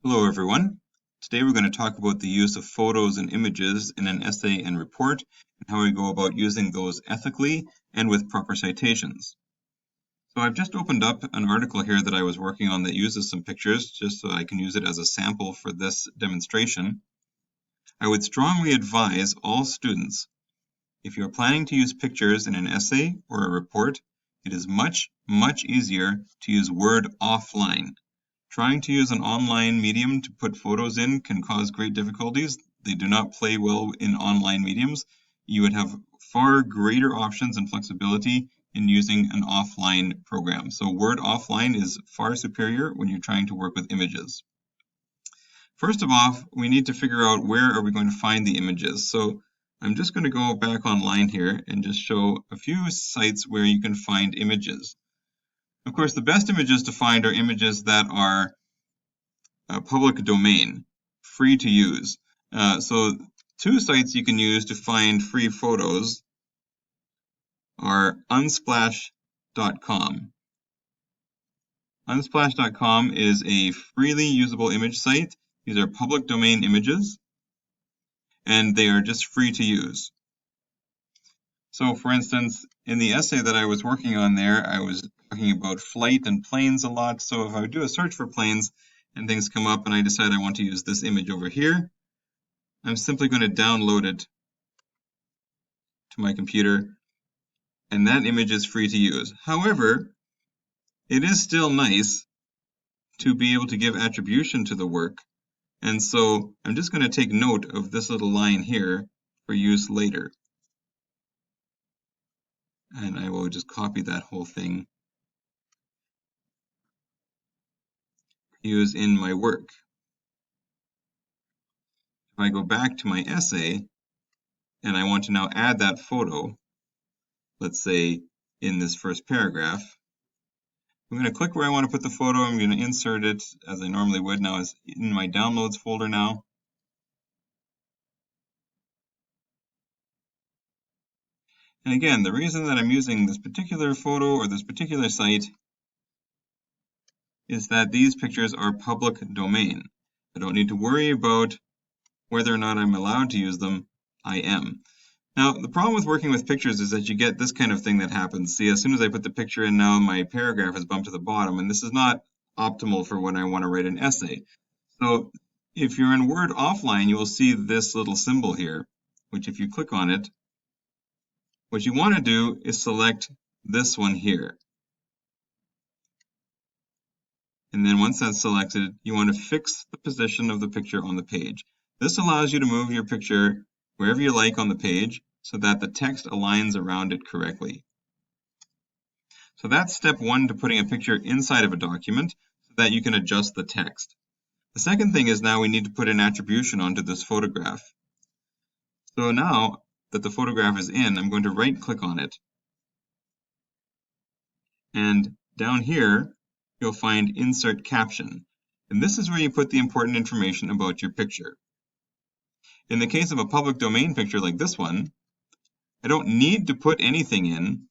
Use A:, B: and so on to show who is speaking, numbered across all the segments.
A: Hello everyone. Today we're going to talk about the use of photos and images in an essay and report and how we go about using those ethically and with proper citations. So I've just opened up an article here that I was working on that uses some pictures just so I can use it as a sample for this demonstration. I would strongly advise all students, if you're planning to use pictures in an essay or a report, it is much easier to use Word offline. Trying to use an online medium to put photos in can cause great difficulties. They do not play well in online mediums. You would have far greater options and flexibility in using an offline program. So Word offline is far superior when you're trying to work with images. First of all, we need to figure out where are we going to find the images. So I'm just going to go back online here and just show a few sites where you can find images. Of course, the best images to find are images that are public domain, free to use. So two sites you can use to find free photos are unsplash.com. Unsplash.com is a freely usable image site. These are public domain images, and they are just free to use. So for instance, in the essay that I was working on there, I was talking about flight and planes a lot. So if I do a search for planes and things come up and I decide I want to use this image over here, I'm simply going to download it to my computer, and that image is free to use. However, it is still nice to be able to give attribution to the work, and so I'm just going to take note of this little line here for use later. And I will just copy that whole thing, use in my work. If I go back to my essay, and I want to now add that photo, let's say in this first paragraph, I'm going to click where I want to put the photo. I'm going to insert it as I normally would. Now it's in my downloads folder now. And again, the reason that I'm using this particular photo or this particular site is that these pictures are public domain. I don't need to worry about whether or not I'm allowed to use them. I am. Now, the problem with working with pictures is that you get this kind of thing that happens. See, as soon as I put the picture in now, my paragraph is bumped to the bottom, and this is not optimal for when I want to write an essay. So if you're in Word offline, you will see this little symbol here, which if you click on it, what you want to do is select this one here. And then once that's selected, you want to fix the position of the picture on the page. This allows you to move your picture wherever you like on the page so that the text aligns around it correctly. So that's step one to putting a picture inside of a document so that you can adjust the text. The second thing is now we need to put an attribution onto this photograph. So now that the photograph is in, I'm going to right click on it. And down here, you'll find Insert Caption. And this is where you put the important information about your picture. In the case of a public domain picture like this one, I don't need to put anything in,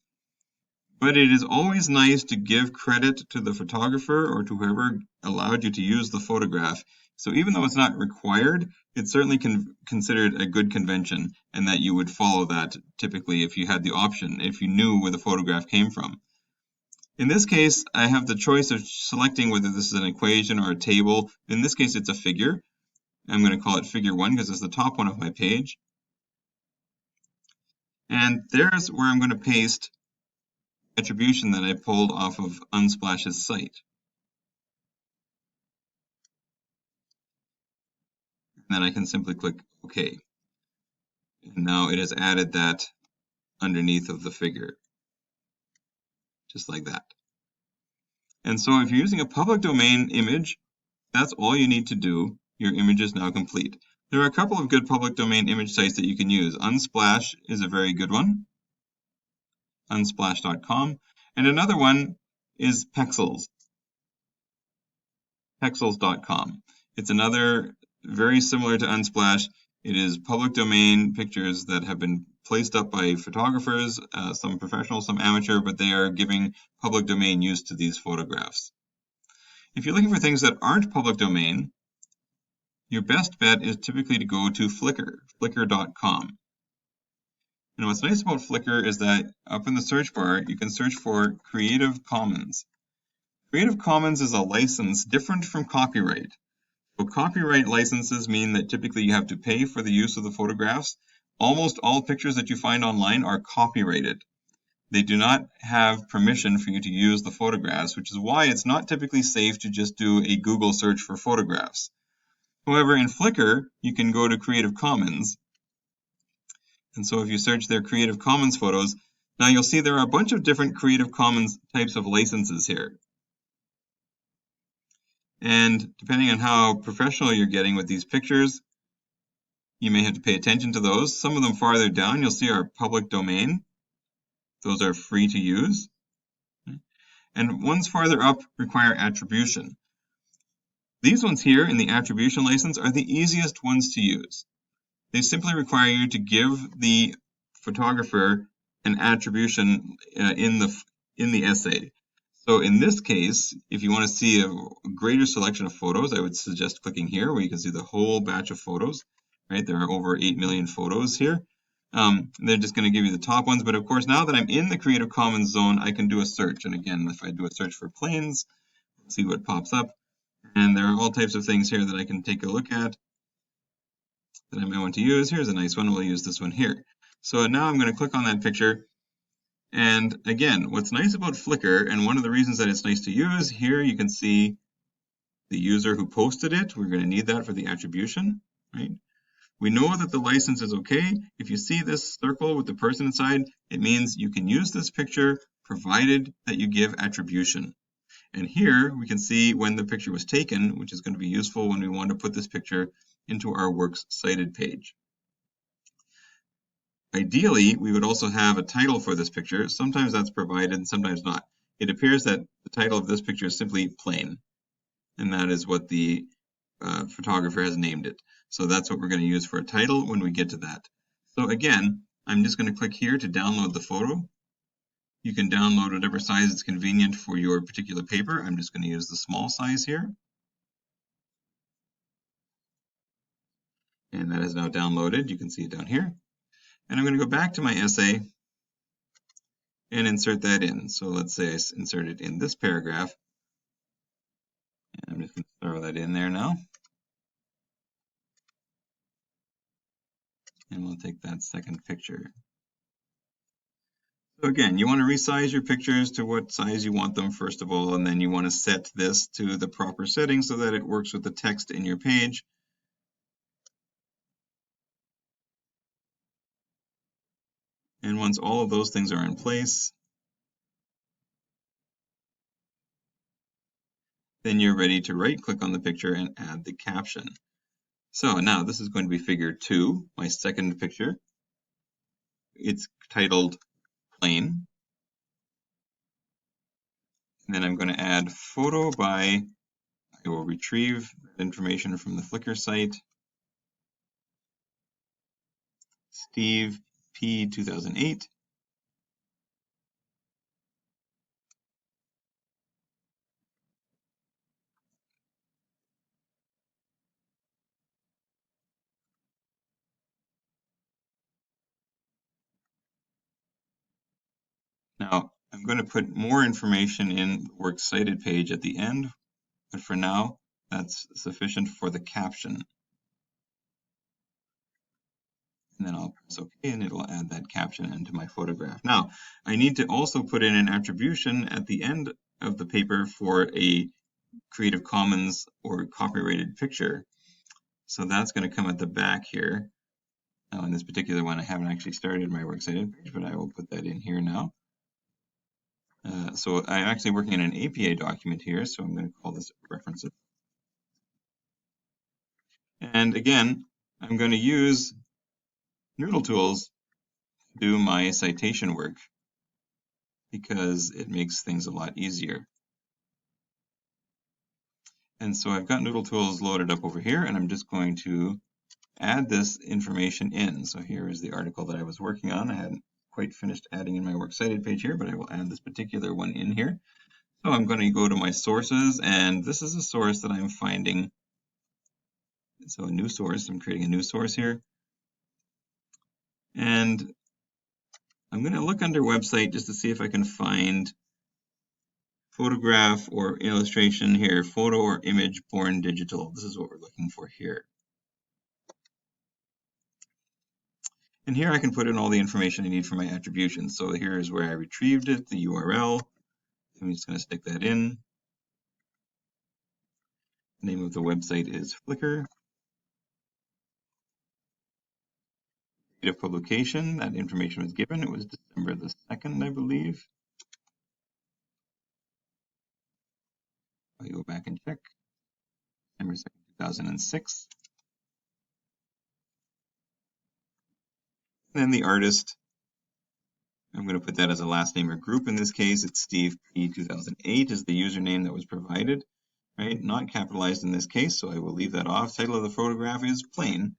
A: but it is always nice to give credit to the photographer or to whoever allowed you to use the photograph. So even though it's not required, it's certainly considered a good convention and that you would follow that typically if you had the option, if you knew where the photograph came from. In this case, I have the choice of selecting whether this is an equation or a table. In this case, it's a figure. I'm going to call it figure 1 because it's the top one of my page. And there's where I'm going to paste attribution that I pulled off of Unsplash's site. And then I can simply click OK. And now it has added that underneath of the figure, just like that. And so if you're using a public domain image, that's all you need to do. Your image is now complete. There are a couple of good public domain image sites that you can use. Unsplash is a very good one, unsplash.com, and another one is Pexels, pexels.com. It's another very similar to Unsplash. It is public domain pictures that have been placed up by photographers, some professional, some amateur, but they are giving public domain use to these photographs. If you're looking for things that aren't public domain, your best bet is typically to go to Flickr, flickr.com. And what's nice about Flickr is that up in the search bar, you can search for Creative Commons. Creative Commons is a license different from copyright. So copyright licenses mean that typically you have to pay for the use of the photographs. Almost all pictures that you find online are copyrighted. They do not have permission for you to use the photographs, which is why it's not typically safe to just do a Google search for photographs. However, in Flickr, you can go to Creative Commons. And so if you search their Creative Commons photos, now you'll see there are a bunch of different Creative Commons types of licenses here. And depending on how professional you're getting with these pictures, you may have to pay attention to those. Some of them farther down, you'll see are public domain. Those are free to use. And ones farther up require attribution. These ones here in the attribution license are the easiest ones to use. They simply require you to give the photographer an attribution in the essay. So in this case, if you want to see a greater selection of photos, I would suggest clicking here where you can see the whole batch of photos. Right, there are over 8 million photos here. They're just going to give you the top ones, but of course now that I'm in the Creative Commons zone, I can do a search. And again, if I do a search for planes, see what pops up. And there are all types of things here that I can take a look at that I might want to use. Here's a nice one. We'll use this one here. So now I'm going to click on that picture. And again, what's nice about Flickr, and one of the reasons that it's nice to use, here you can see the user who posted it. We're going to need that for the attribution, right? We know that the license is okay. If you see this circle with the person inside, it means you can use this picture provided that you give attribution. And here we can see when the picture was taken, which is going to be useful when we want to put this picture into our Works Cited page. Ideally, we would also have a title for this picture. Sometimes that's provided and sometimes not. It appears that the title of this picture is simply plain, and that is what the photographer has named it. So that's what we're going to use for a title when we get to that. So again, I'm just going to click here to download the photo. You can download whatever size is convenient for your particular paper. I'm just going to use the small size here. And that is now downloaded. You can see it down here. And I'm going to go back to my essay and insert that in. So let's say I insert it in this paragraph. And I'm just going to throw that in there now. And we'll take that second picture. So again, you want to resize your pictures to what size you want them first of all, and then you want to set this to the proper setting so that it works with the text in your page. And once all of those things are in place, then you're ready to right-click on the picture and add the caption. So now this is going to be figure 2, my second picture. It's titled Plane. And then I'm going to add photo by, I will retrieve information from the Flickr site, Steve P 2008. Now, I'm going to put more information in the Works Cited page at the end, but for now, that's sufficient for the caption. And then I'll press OK, and it'll add that caption into my photograph. Now, I need to also put in an attribution at the end of the paper for a Creative Commons or copyrighted picture. So that's going to come at the back here. Now, in this particular one, I haven't actually started my Works Cited page, but I will put that in here now. So I'm actually working in an APA document here, so I'm going to call this references. And again, I'm going to use Noodle Tools to do my citation work because it makes things a lot easier. And so I've got Noodle Tools loaded up over here, and I'm just going to add this information in. So here is the article that I was working on. I hadn't quite finished adding in my Works Cited page here, but I will add this particular one in here. So I'm going to go to my sources, and this is a source that I'm finding So a new source, I'm creating a new source here. And I'm going to look under website just to see if I can find photograph or illustration here, photo or image born digital. This is what we're looking for here. And here I can put in all the information I need for my attribution. So here is where I retrieved it, the URL. I'm just going to stick that in. The name of the website is Flickr. Date of publication, that information was given. It was December the 2nd, I believe. I'll go back and check. December 2nd, 2006. And then the artist, I'm going to put that as a last name or group. In this case, it's Steve P. 2008 is the username that was provided, right? Not capitalized in this case, so I will leave that off. Title of the photograph is plain.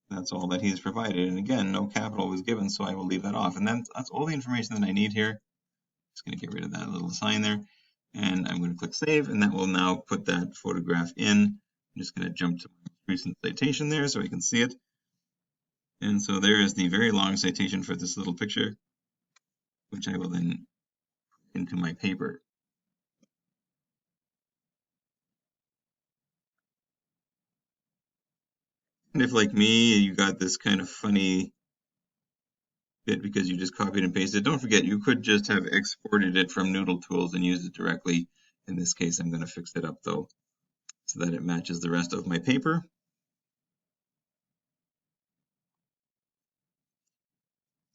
A: That's all that he's provided. And again, no capital was given, so I will leave that off. And that's all the information that I need here. Just going to get rid of that little sign there. And I'm going to click save, and that will now put that photograph in. I'm just going to jump to my recent citation there so I can see it. And so there is the very long citation for this little picture, which I will then put into my paper. And if, like me, you got this kind of funny bit because you just copied and pasted, don't forget you could just have exported it from Noodle Tools and used it directly. In this case, I'm going to fix it up though so that it matches the rest of my paper.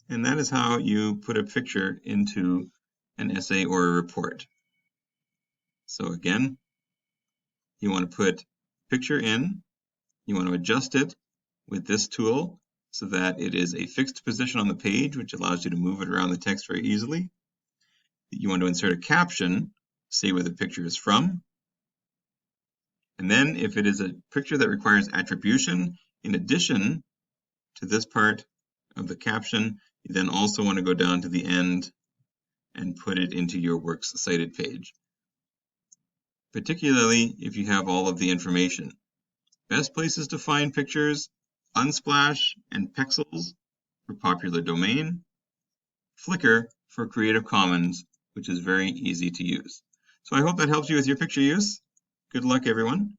A: And that is how you put a picture into an essay or a report. So again, you want to put picture in, you want to adjust it with this tool so that it is a fixed position on the page, which allows you to move it around the text very easily. You want to insert a caption, say where the picture is from. And then if it is a picture that requires attribution, in addition to this part of the caption, you then also want to go down to the end and put it into your Works Cited page, particularly if you have all of the information. Best places to find pictures: Unsplash and Pexels for popular domain, Flickr for Creative Commons, which is very easy to use. So I hope that helps you with your picture use. Good luck, everyone.